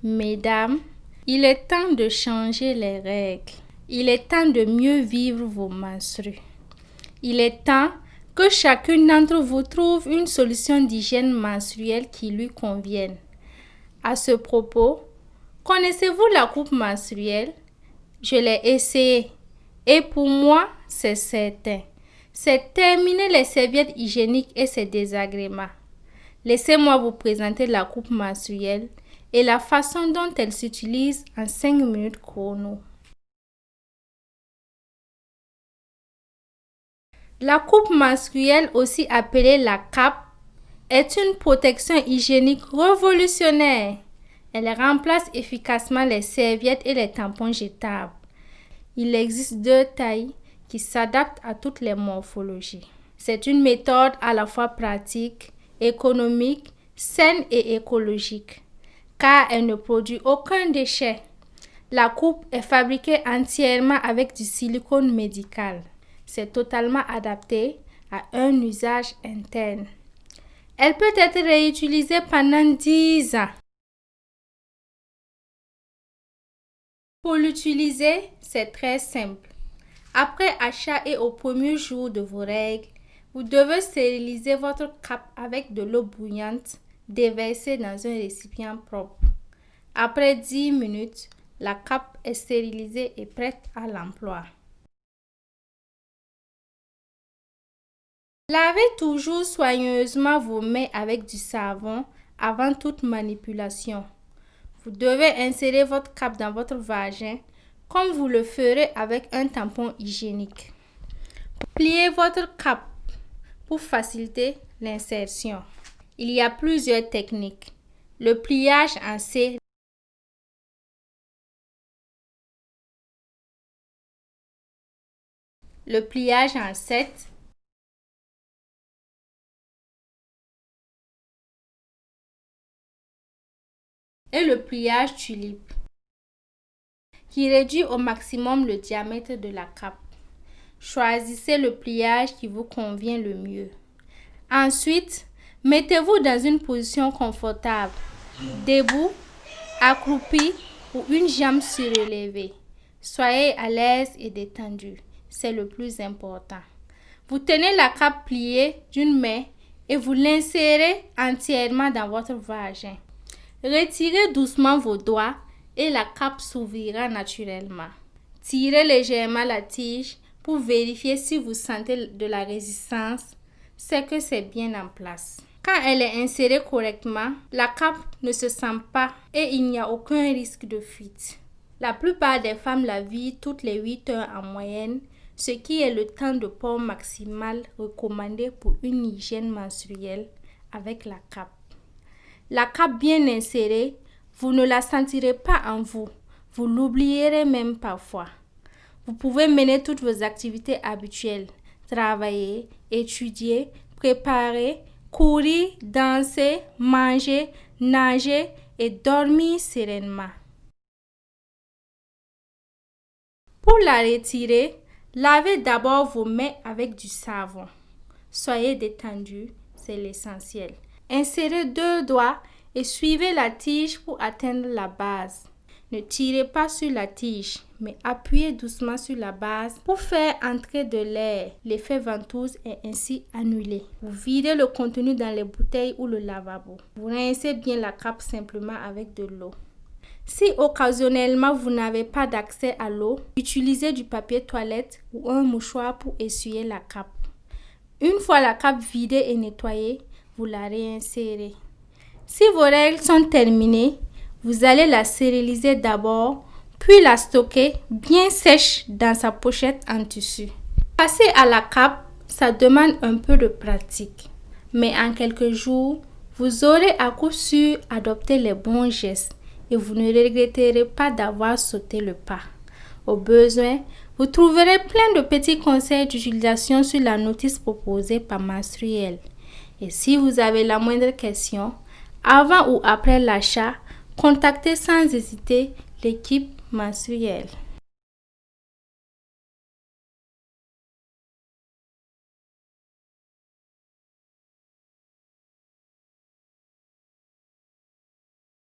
Mesdames, il est temps de changer les règles. Il est temps de mieux vivre vos menstrues. Il est temps que chacune d'entre vous trouve une solution d'hygiène menstruelle qui lui convienne. À ce propos, connaissez-vous la coupe menstruelle? Je l'ai essayée et pour moi, c'est certain. C'est terminer les serviettes hygiéniques et ses désagréments. Laissez-moi vous présenter la coupe menstruelle et la façon dont elle s'utilise en 5 minutes chrono. La coupe menstruelle, aussi appelée la cape, est une protection hygiénique révolutionnaire. Elle remplace efficacement les serviettes et les tampons jetables. Il existe 2 tailles qui s'adaptent à toutes les morphologies. C'est une méthode à la fois pratique, économique, saine et écologique, car elle ne produit aucun déchet. La coupe est fabriquée entièrement avec du silicone médical. C'est totalement adapté à un usage interne. Elle peut être réutilisée pendant 10 ans. Pour l'utiliser, c'est très simple. Après achat et au premier jour de vos règles, vous devez stériliser votre cape avec de l'eau bouillante déversée dans un récipient propre. Après 10 minutes, la cape est stérilisée et prête à l'emploi. Lavez toujours soigneusement vos mains avec du savon avant toute manipulation. Vous devez insérer votre cape dans votre vagin comme vous le ferez avec un tampon hygiénique. Pliez votre cape pour faciliter l'insertion. Il y a plusieurs techniques. Le pliage en C, le pliage en 7, et le pliage tulipe, qui réduit au maximum le diamètre de la cape. Choisissez le pliage qui vous convient le mieux. Ensuite, mettez-vous dans une position confortable, debout, accroupi ou une jambe surélevée. Soyez à l'aise et détendu, c'est le plus important. Vous tenez la cape pliée d'une main et vous l'insérez entièrement dans votre vagin. Retirez doucement vos doigts et la cape s'ouvrira naturellement. Tirez légèrement la tige pour vérifier si vous sentez de la résistance, c'est que c'est bien en place. Quand elle est insérée correctement, la cape ne se sent pas et il n'y a aucun risque de fuite. La plupart des femmes la vident toutes les 8 heures en moyenne, ce qui est le temps de port maximal recommandé pour une hygiène menstruelle avec la cape. La cape bien insérée, vous ne la sentirez pas en vous. Vous l'oublierez même parfois. Vous pouvez mener toutes vos activités habituelles, travailler, étudier, préparer, courir, danser, manger, nager et dormir sereinement. Pour la retirer, lavez d'abord vos mains avec du savon. Soyez détendu, c'est l'essentiel. Insérez 2 doigts et suivez la tige pour atteindre la base. Ne tirez pas sur la tige, mais appuyez doucement sur la base pour faire entrer de l'air. L'effet ventouse est ainsi annulé. Vous videz le contenu dans les bouteilles ou le lavabo. Vous rincez bien la cape simplement avec de l'eau. Si occasionnellement vous n'avez pas d'accès à l'eau, utilisez du papier toilette ou un mouchoir pour essuyer la cape. Une fois la cape vidée et nettoyée, vous la réinsérez. Si vos règles sont terminées, vous allez la stériliser d'abord, puis la stocker bien sèche dans sa pochette en tissu. Passer à la cape, ça demande un peu de pratique. Mais en quelques jours, vous aurez à coup sûr adopté les bons gestes et vous ne regretterez pas d'avoir sauté le pas. Au besoin, vous trouverez plein de petits conseils d'utilisation sur la notice proposée par Menstruelle. Et si vous avez la moindre question, avant ou après l'achat, contactez sans hésiter l'équipe Menstruelle.